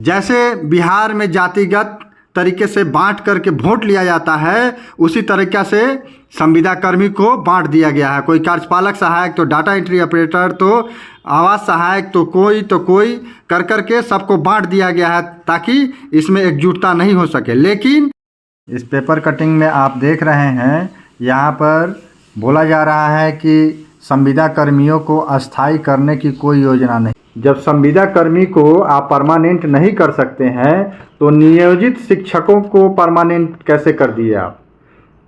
जैसे बिहार में जातिगत तरीके से बांट करके वोट लिया जाता है, उसी तरीक़े से संविदा कर्मी को बांट दिया गया है। कोई कार्यपालक सहायक तो डाटा एंट्री ऑपरेटर तो आवास सहायक तो कोई कर करके सबको बांट दिया गया है, ताकि इसमें एकजुटता नहीं हो सके। लेकिन इस पेपर कटिंग में आप देख रहे हैं, यहाँ पर बोला जा रहा है कि संविदा कर्मियों को अस्थायी करने की कोई योजना नहीं। जब संविदा कर्मी को आप परमानेंट नहीं कर सकते हैं, तो नियोजित शिक्षकों को परमानेंट कैसे कर दिए आप?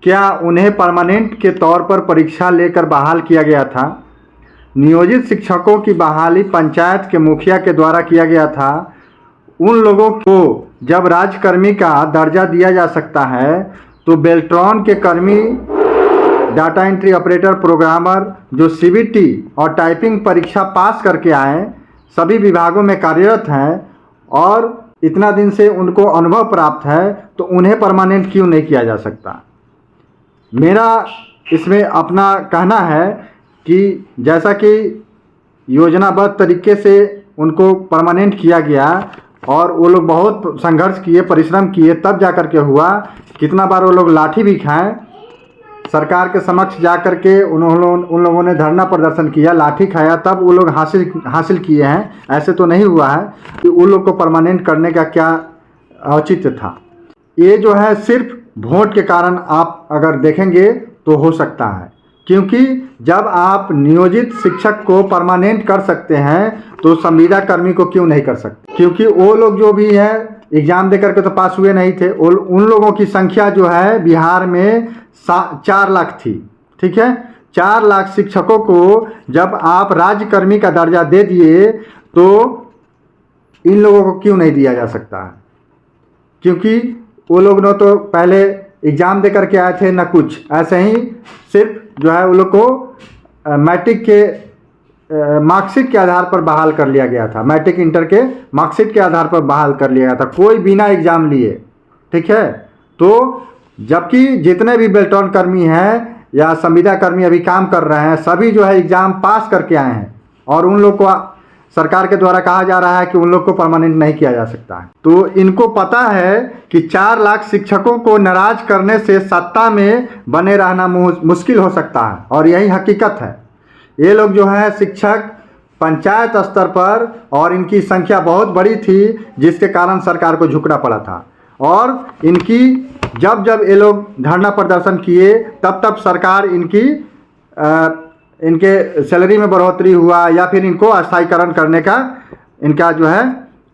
क्या उन्हें परमानेंट के तौर पर परीक्षा लेकर बहाल किया गया था? नियोजित शिक्षकों की बहाली पंचायत के मुखिया के द्वारा किया गया था। उन लोगों को जब राज्यकर्मी का दर्जा दिया जा सकता है, तो बेल्ट्रॉन के कर्मी, डाटा एंट्री ऑपरेटर, प्रोग्रामर जो सीबीटी और टाइपिंग परीक्षा पास करके आए, सभी विभागों में कार्यरत हैं और इतना दिन से उनको अनुभव प्राप्त है, तो उन्हें परमानेंट क्यों नहीं किया जा सकता? मेरा इसमें अपना कहना है कि जैसा कि योजनाबद्ध तरीके से उनको परमानेंट किया गया और वो लोग बहुत संघर्ष किए, परिश्रम किए, तब जा कर के हुआ। कितना बार वो लोग लाठी भी खाएं, सरकार के समक्ष जा कर के उन लोगों ने धरना प्रदर्शन किया, लाठी खाया, तब वो लोग हासिल किए हैं। ऐसे तो नहीं हुआ है कि उन लोग को परमानेंट करने का क्या औचित्य था। ये जो है सिर्फ वोट के कारण आप अगर देखेंगे तो हो सकता है, क्योंकि जब आप नियोजित शिक्षक को परमानेंट कर सकते हैं, तो संविदा कर्मी को क्यों नहीं कर सकते? क्योंकि वो लोग जो भी है एग्ज़ाम दे करके तो पास हुए नहीं थे। उन लोगों की संख्या जो है बिहार में 4 लाख थी, ठीक है। 4 लाख शिक्षकों को जब आप राज्यकर्मी का दर्जा दे दिए, तो इन लोगों को क्यों नहीं दिया जा सकता है? क्योंकि वो लोग न तो पहले एग्ज़ाम दे करके आए थे, न कुछ, ऐसे ही सिर्फ जो है वो लोग को मैट्रिक के मार्कशीट के आधार पर बहाल कर लिया गया था। मैट्रिक इंटर के मार्कशीट के आधार पर बहाल कर लिया गया था, कोई बिना एग्ज़ाम लिए, ठीक है। तो जबकि जितने भी बेल्ट्रॉन कर्मी हैं या संविदा कर्मी अभी काम कर रहे हैं, सभी जो है एग्ज़ाम पास करके आए हैं, और उन लोग को सरकार के द्वारा कहा जा रहा है कि उन लोग को परमानेंट नहीं किया जा सकता है। तो इनको पता है कि 4 लाख शिक्षकों को नाराज करने से सत्ता में बने रहना मुश्किल हो सकता है, और यही हकीकत है। ये लोग जो है शिक्षक पंचायत स्तर पर, और इनकी संख्या बहुत बड़ी थी, जिसके कारण सरकार को झुकना पड़ा था। और इनकी जब ये लोग धरना प्रदर्शन किए, तब सरकार इनके सैलरी में बढ़ोतरी हुआ, या फिर इनको अस्थायीकरण करने का इनका जो है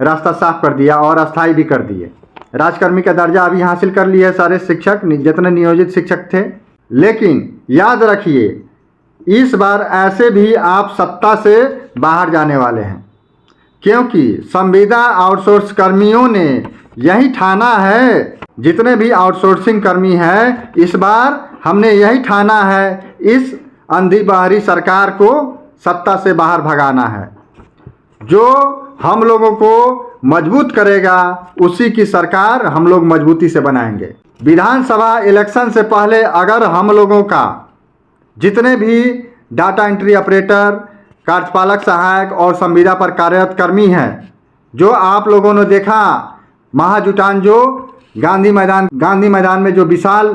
रास्ता साफ कर दिया और अस्थायी भी कर दिए। राजकर्मी का दर्जा अभी हासिल कर लिए सारे शिक्षक, जितने नियोजित शिक्षक थे। लेकिन याद रखिए, इस बार ऐसे भी आप सत्ता से बाहर जाने वाले हैं, क्योंकि संविदा आउटसोर्स कर्मियों ने यही ठाना है, जितने भी आउटसोर्सिंग कर्मी हैं, इस बार हमने यही ठाना है, इस अंधी बहरी सरकार को सत्ता से बाहर भगाना है। जो हम लोगों को मजबूत करेगा, उसी की सरकार हम लोग मजबूती से बनाएंगे। विधानसभा इलेक्शन से पहले अगर हम लोगों का जितने भी डाटा एंट्री ऑपरेटर, कार्यपालक सहायक और संविदा पर कार्यरत कर्मी हैं, जो आप लोगों ने देखा महाजुटान, जो गांधी मैदान में जो विशाल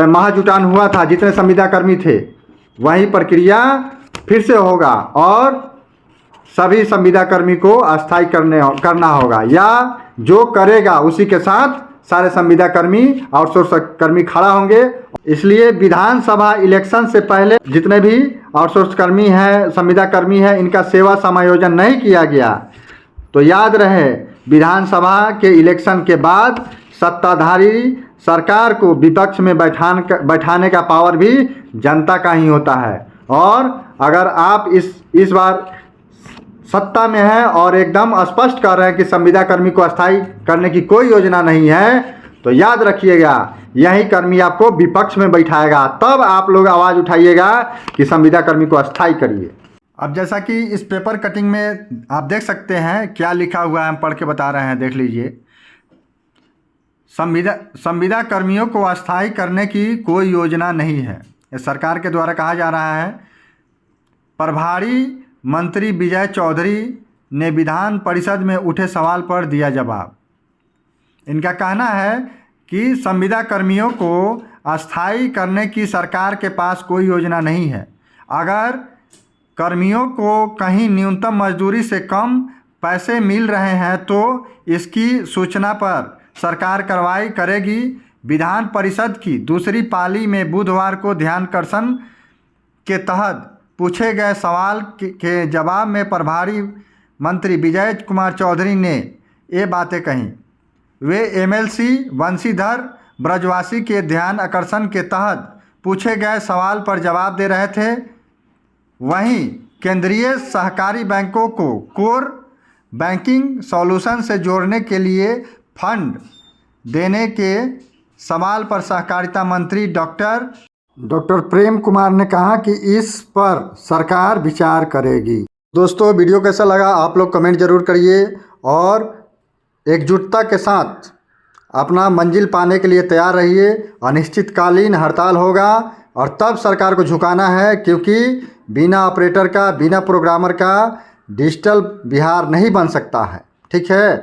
महाजुटान हुआ था, जितने संविदा कर्मी थे, वही प्रक्रिया फिर से होगा, और सभी संविदा कर्मी को अस्थायी करना होगा, या जो करेगा उसी के साथ सारे संविदा कर्मी, आउटसोर्स कर्मी खड़ा होंगे। इसलिए विधानसभा इलेक्शन से पहले जितने भी आउटसोर्स कर्मी हैं, संविदा कर्मी हैं, इनका सेवा समायोजन नहीं किया गया, तो याद रहे विधानसभा के इलेक्शन के बाद सत्ताधारी सरकार को विपक्ष में बैठाने का पावर भी जनता का ही होता है। और अगर आप इस बार सत्ता में हैं और एकदम स्पष्ट कर रहे हैं कि संविदा कर्मी को अस्थायी करने की कोई योजना नहीं है, तो याद रखिएगा, यही कर्मी आपको विपक्ष में बैठाएगा, तब आप लोग आवाज़ उठाइएगा कि संविदा कर्मी को अस्थायी करिए। अब जैसा कि इस पेपर कटिंग में आप देख सकते हैं क्या लिखा हुआ है, हम पढ़ के बता रहे हैं, देख लीजिए। संविदा कर्मियों को अस्थायी करने की कोई योजना नहीं है, ये सरकार के द्वारा कहा जा रहा है। प्रभारी मंत्री विजय चौधरी ने विधान परिषद में उठे सवाल पर दिया जवाब। इनका कहना है कि संविदा कर्मियों को अस्थायी करने की सरकार के पास कोई योजना नहीं है। अगर कर्मियों को कहीं न्यूनतम मजदूरी से कम पैसे मिल रहे हैं तो इसकी सूचना पर सरकार कार्रवाई करेगी। विधान परिषद की दूसरी पाली में बुधवार को ध्यानाकर्षण के तहत पूछे गए सवाल के जवाब में प्रभारी मंत्री विजय कुमार चौधरी ने ये बातें कहीं। वे एमएलसी वंशीधर ब्रजवासी के ध्यान आकर्षण के तहत पूछे गए सवाल पर जवाब दे रहे थे। वहीं केंद्रीय सहकारी बैंकों को कोर बैंकिंग सॉल्यूशन से जोड़ने के लिए फंड देने के सवाल पर सहकारिता मंत्री डॉक्टर प्रेम कुमार ने कहा कि इस पर सरकार विचार करेगी। दोस्तों, वीडियो कैसा लगा आप लोग कमेंट ज़रूर करिए और एकजुटता के साथ अपना मंजिल पाने के लिए तैयार रहिए। अनिश्चितकालीन हड़ताल होगा और तब सरकार को झुकाना है, क्योंकि बिना ऑपरेटर का, बिना प्रोग्रामर का डिजिटल बिहार नहीं बन सकता है। ठीक है,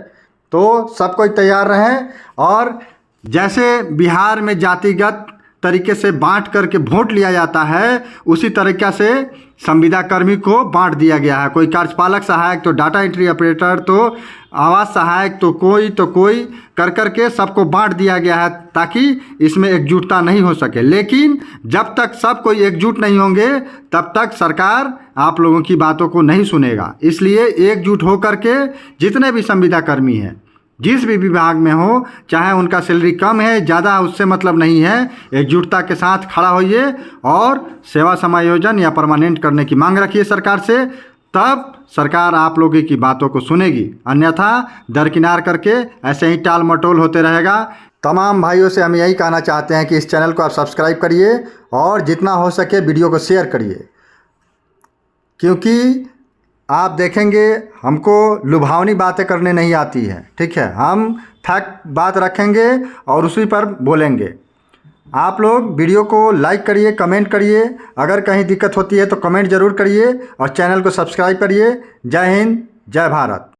तो सब कोई तैयार रहें। और जैसे बिहार में जातिगत तरीके से बांट करके वोट लिया जाता है, उसी तरीक़ा से संविदा कर्मी को बांट दिया गया है। कोई कार्यपालक सहायक तो डाटा एंट्री ऑपरेटर तो आवास सहायक तो कोई कर करके सबको बांट दिया गया है, ताकि इसमें एकजुटता नहीं हो सके। लेकिन जब तक सब कोई एकजुट नहीं होंगे तब तक सरकार आप लोगों की बातों को नहीं सुनेगा। इसलिए एकजुट हो करके जितने भी संविदा कर्मी हैं, जिस भी विभाग में हो, चाहे उनका सैलरी कम है ज़्यादा, उससे मतलब नहीं है, एकजुटता के साथ खड़ा होइए और सेवा समायोजन या परमानेंट करने की मांग रखिए सरकार से। तब सरकार आप लोगों की बातों को सुनेगी, अन्यथा दरकिनार करके ऐसे ही टाल मटोल होते रहेगा। तमाम भाइयों से हम यही कहना चाहते हैं कि इस चैनल को आप सब्सक्राइब करिए और जितना हो सके वीडियो को शेयर करिए, क्योंकि आप देखेंगे हमको लुभावनी बातें करने नहीं आती है। ठीक है, हम फैक्ट बात रखेंगे और उसी पर बोलेंगे। आप लोग वीडियो को लाइक करिए, कमेंट करिए, अगर कहीं दिक्कत होती है तो कमेंट ज़रूर करिए और चैनल को सब्सक्राइब करिए। जय हिंद, जय भारत।